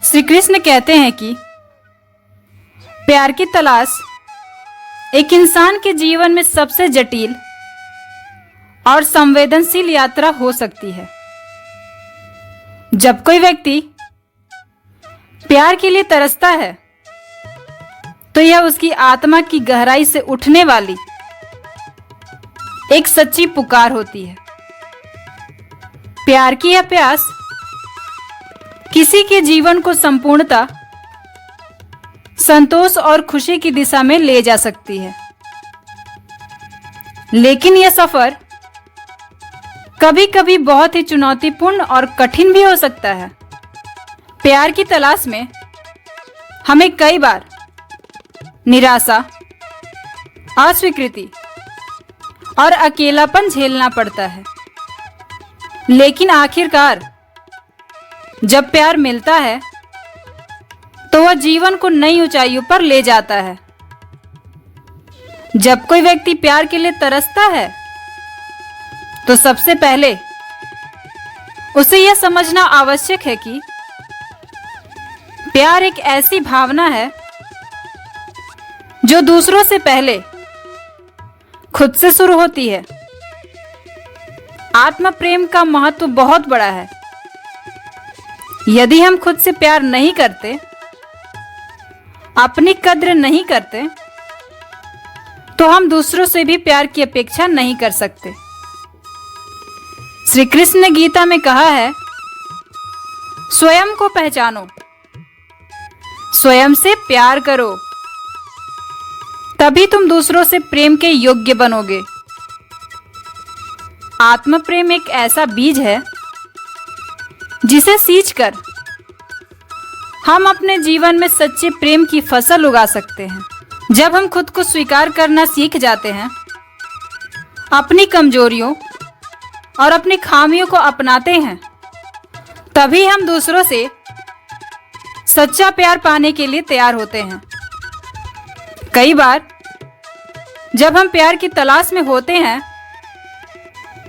श्री कृष्ण कहते हैं कि प्यार की तलाश एक इंसान के जीवन में सबसे जटिल और संवेदनशील यात्रा हो सकती है। जब कोई व्यक्ति प्यार के लिए तरसता है तो यह उसकी आत्मा की गहराई से उठने वाली एक सच्ची पुकार होती है। प्यार की यह प्यास किसी के जीवन को संपूर्णता, संतोष और खुशी की दिशा में ले जा सकती है। लेकिन यह सफर कभी कभी बहुत ही चुनौतीपूर्ण और कठिन भी हो सकता है। प्यार की तलाश में हमें कई बार निराशा, अस्वीकृति और अकेलापन झेलना पड़ता है। लेकिन आखिरकार जब प्यार मिलता है तो वह जीवन को नई ऊंचाइयों पर ले जाता है। जब कोई व्यक्ति प्यार के लिए तरसता है तो सबसे पहले उसे यह समझना आवश्यक है कि प्यार एक ऐसी भावना है जो दूसरों से पहले खुद से शुरू होती है। आत्म प्रेम का महत्व बहुत बड़ा है। यदि हम खुद से प्यार नहीं करते, अपनी कद्र नहीं करते, तो हम दूसरों से भी प्यार की अपेक्षा नहीं कर सकते। श्री कृष्ण ने गीता में कहा है, स्वयं को पहचानो, स्वयं से प्यार करो, तभी तुम दूसरों से प्रेम के योग्य बनोगे। आत्म प्रेम एक ऐसा बीज है जिसे सींचकर हम अपने जीवन में सच्चे प्रेम की फसल उगा सकते हैं। जब हम खुद को स्वीकार करना सीख जाते हैं, अपनी कमजोरियों और अपनी खामियों को अपनाते हैं, तभी हम दूसरों से सच्चा प्यार पाने के लिए तैयार होते हैं। कई बार जब हम प्यार की तलाश में होते हैं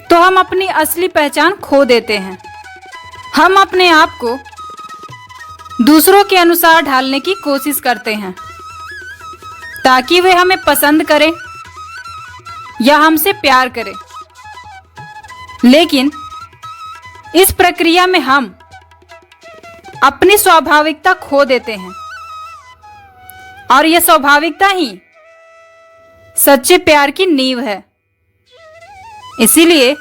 तो हम अपनी असली पहचान खो देते हैं। हम अपने आप को दूसरों के अनुसार ढालने की कोशिश करते हैं ताकि वे हमें पसंद करें या हमसे प्यार करें। लेकिन इस प्रक्रिया में हम अपनी स्वाभाविकता खो देते हैं और यह स्वाभाविकता ही सच्चे प्यार की नींव है। इसीलिए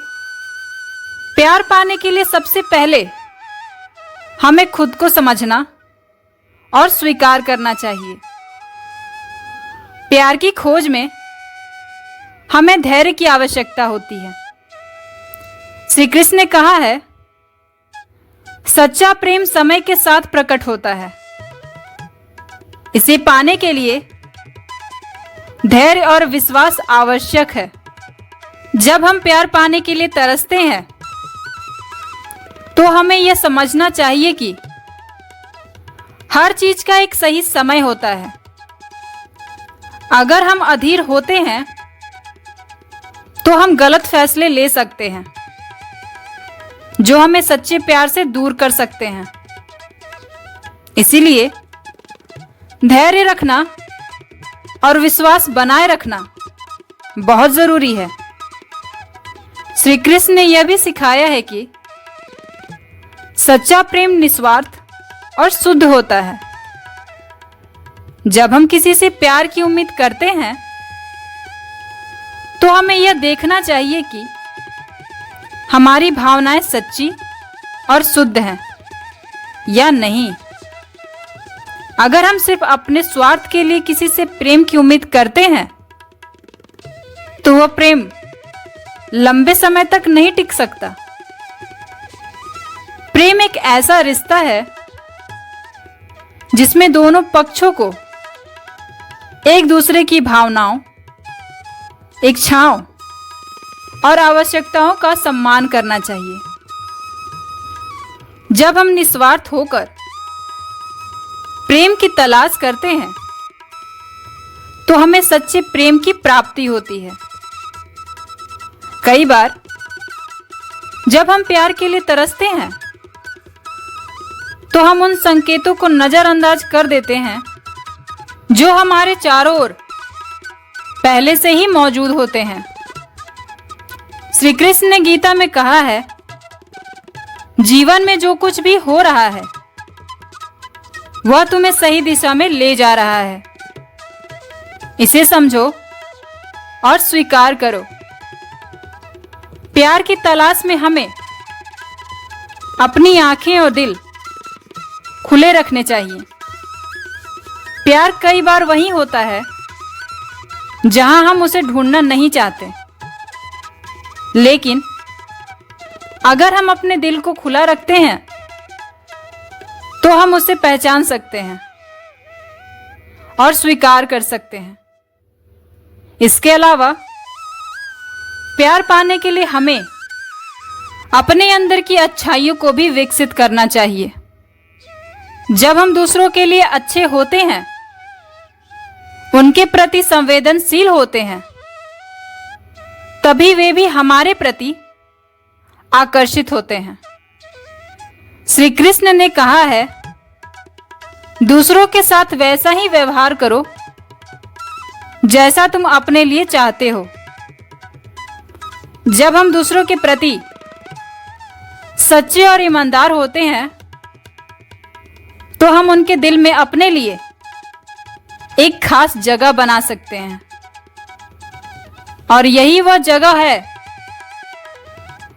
प्यार पाने के लिए सबसे पहले हमें खुद को समझना और स्वीकार करना चाहिए। प्यार की खोज में हमें धैर्य की आवश्यकता होती है। श्री कृष्ण ने कहा है, सच्चा प्रेम समय के साथ प्रकट होता है। इसे पाने के लिए धैर्य और विश्वास आवश्यक है। जब हम प्यार पाने के लिए तरसते हैं तो हमें यह समझना चाहिए कि हर चीज का एक सही समय होता है। अगर हम अधीर होते हैं तो हम गलत फैसले ले सकते हैं जो हमें सच्चे प्यार से दूर कर सकते हैं। इसीलिए धैर्य रखना और विश्वास बनाए रखना बहुत जरूरी है। श्री कृष्ण ने यह भी सिखाया है कि सच्चा प्रेम निस्वार्थ और शुद्ध होता है। जब हम किसी से प्यार की उम्मीद करते हैं तो हमें यह देखना चाहिए कि हमारी भावनाएं सच्ची और शुद्ध हैं या नहीं। अगर हम सिर्फ अपने स्वार्थ के लिए किसी से प्रेम की उम्मीद करते हैं तो वह प्रेम लंबे समय तक नहीं टिक सकता। प्रेम एक ऐसा रिश्ता है जिसमें दोनों पक्षों को एक दूसरे की भावनाओं, इच्छाओं और आवश्यकताओं का सम्मान करना चाहिए। जब हम निस्वार्थ होकर प्रेम की तलाश करते हैं तो हमें सच्चे प्रेम की प्राप्ति होती है। कई बार जब हम प्यार के लिए तरसते हैं तो हम उन संकेतों को नजरअंदाज कर देते हैं जो हमारे चारों ओर पहले से ही मौजूद होते हैं। श्री कृष्ण ने गीता में कहा है, जीवन में जो कुछ भी हो रहा है वह तुम्हें सही दिशा में ले जा रहा है। इसे समझो और स्वीकार करो। प्यार की तलाश में हमें अपनी आंखें और दिल खुले रखने चाहिए। प्यार कई बार वही होता है जहां हम उसे ढूंढना नहीं चाहते, लेकिन अगर हम अपने दिल को खुला रखते हैं तो हम उसे पहचान सकते हैं और स्वीकार कर सकते हैं। इसके अलावा प्यार पाने के लिए हमें अपने अंदर की अच्छाइयों को भी विकसित करना चाहिए। जब हम दूसरों के लिए अच्छे होते हैं, उनके प्रति संवेदनशील होते हैं, तभी वे भी हमारे प्रति आकर्षित होते हैं। श्री कृष्ण ने कहा है, दूसरों के साथ वैसा ही व्यवहार करो जैसा तुम अपने लिए चाहते हो। जब हम दूसरों के प्रति सच्चे और ईमानदार होते हैं तो हम उनके दिल में अपने लिए एक खास जगह बना सकते हैं, और यही वह जगह है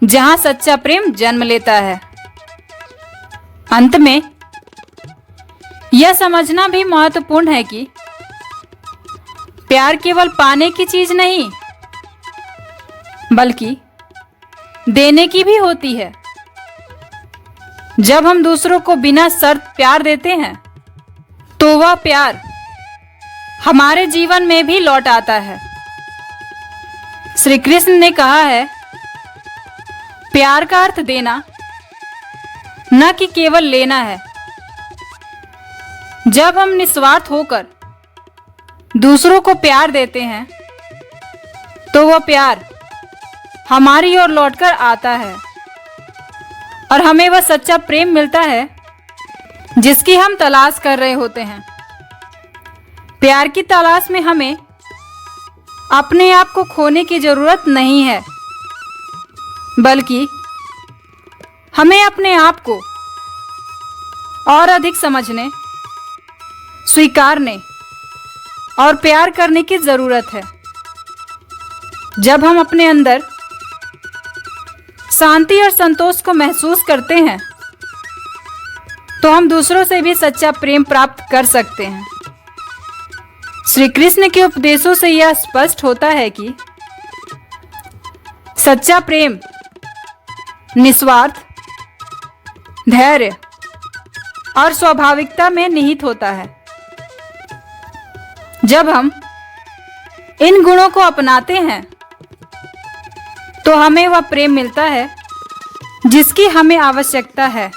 जहां सच्चा प्रेम जन्म लेता है। अंत में यह समझना भी महत्वपूर्ण है कि प्यार केवल पाने की चीज नहीं, बल्कि देने की भी होती है। जब हम दूसरों को बिना शर्त प्यार देते हैं तो वह प्यार हमारे जीवन में भी लौट आता है। श्री कृष्ण ने कहा है, प्यार का अर्थ देना न कि केवल लेना है। जब हम निस्वार्थ होकर दूसरों को प्यार देते हैं तो वह प्यार हमारी ओर लौटकर आता है और हमें वह सच्चा प्रेम मिलता है जिसकी हम तलाश कर रहे होते हैं। प्यार की तलाश में हमें अपने आप को खोने की जरूरत नहीं है, बल्कि हमें अपने आप को और अधिक समझने, स्वीकारने और प्यार करने की जरूरत है। जब हम अपने अंदर शांति और संतोष को महसूस करते हैं तो हम दूसरों से भी सच्चा प्रेम प्राप्त कर सकते हैं। श्री कृष्ण के उपदेशों से यह स्पष्ट होता है कि सच्चा प्रेम निस्वार्थ, धैर्य और स्वाभाविकता में निहित होता है। जब हम इन गुणों को अपनाते हैं तो हमें वह प्रेम मिलता है जिसकी हमें आवश्यकता है।